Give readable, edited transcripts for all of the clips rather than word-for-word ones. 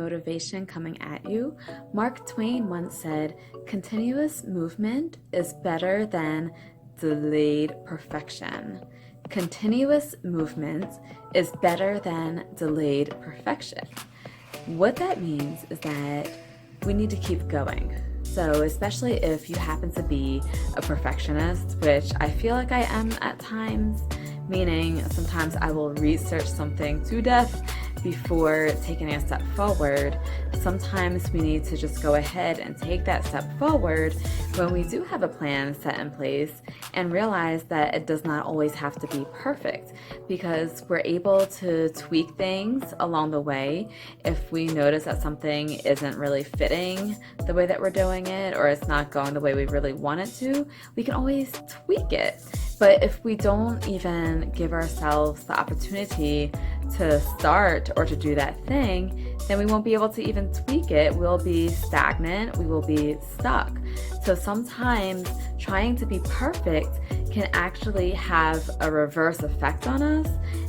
motivation coming at you, Mark Twain once said, "Continuous movement is better than delayed perfection." Continuous movement is better than delayed perfection. What that means is that we need to keep going. So especially if you happen to be a perfectionist, which I feel like I am at times, meaning sometimes I will research something to death before taking a step forward. Sometimes we need to just go ahead and take that step forward when we do have a plan set in place and realize that it does not always have to be perfect, because we're able to tweak things along the way. If we notice that something isn't really fitting the way that we're doing it, or it's not going the way we really want it to, we can always tweak it. But if we don't even give ourselves the opportunity to start or to do that thing, then we won't be able to even tweak it. We'll be stagnant, we will be stuck. So sometimes trying to be perfect can actually have a reverse effect on us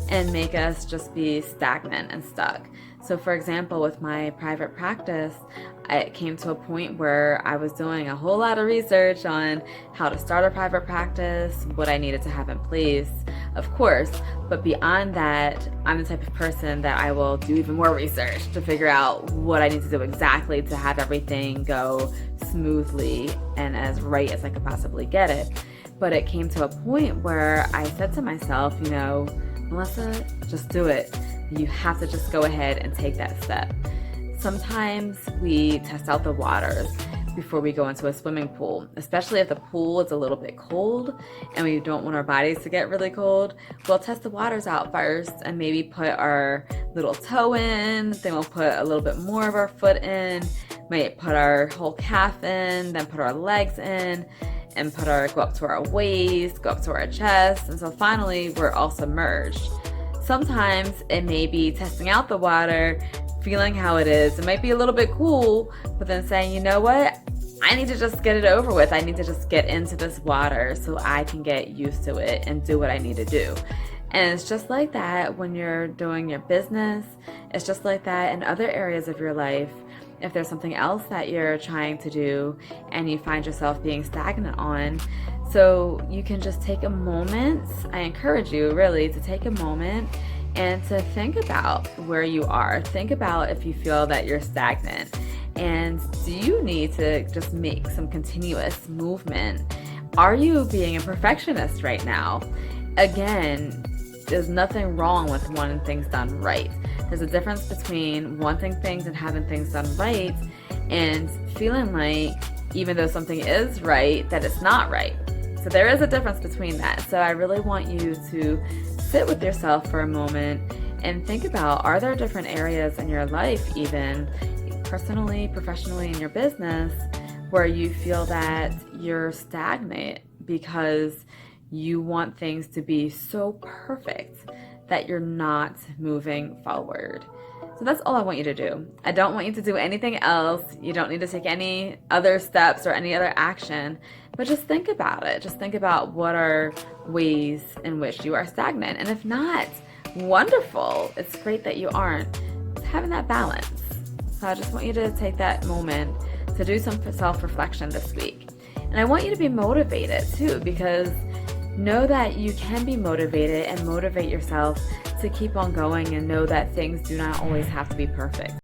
and make us just be stagnant and stuck. So for example, with my private practice, it came to a point where I was doing a whole lot of research on how to start a private practice, what I needed to have in place, of course, but beyond that, I'm the type of person that I will do even more research to figure out what I need to do exactly to have everything go smoothly and as right as I could possibly get it. But it came to a point where I said to myself, Melissa, just do it. You have to just go ahead and take that step. Sometimes we test out the waters before we go into a swimming pool, especially if the pool is a little bit cold and we don't want our bodies to get really cold. We'll test the waters out first and maybe put our little toe in, then we'll put a little bit more of our foot in, might put our whole calf in, then put our legs in, and go up to our waist, go up to our chest, and so finally we're all submerged. Sometimes it may be testing out the water, feeling how it is. It might be a little bit cool, but then saying, you know what? I need to just get it over with. I need to just get into this water so I can get used to it and do what I need to do. And it's just like that when you're doing your business. It's just like that in other areas of your life. If there's something else that you're trying to do and you find yourself being stagnant on, so you can just take a moment. I encourage you really to take a moment and to think about where you are. Think about if you feel that you're stagnant, and do you need to just make some continuous movement? Are you being a perfectionist right now? Again, there's nothing wrong with wanting things done right. There's a difference between wanting things and having things done right and feeling like even though something is right, that it's not right. So there is a difference between that. So I really want you to sit with yourself for a moment and think about, are there different areas in your life, even personally, professionally, in your business, where you feel that you're stagnant because you want things to be so perfect that you're not moving forward. So that's all I want you to do. I don't want you to do anything else. You don't need to take any other steps or any other action, but just think about it. Just think about what are ways in which you are stagnant. And if not, wonderful. It's great that you aren't. It's having that balance. So I just want you to take that moment to do some self-reflection this week. And I want you to be motivated too, because know that you can be motivated and motivate yourself to keep on going, and know that things do not always have to be perfect.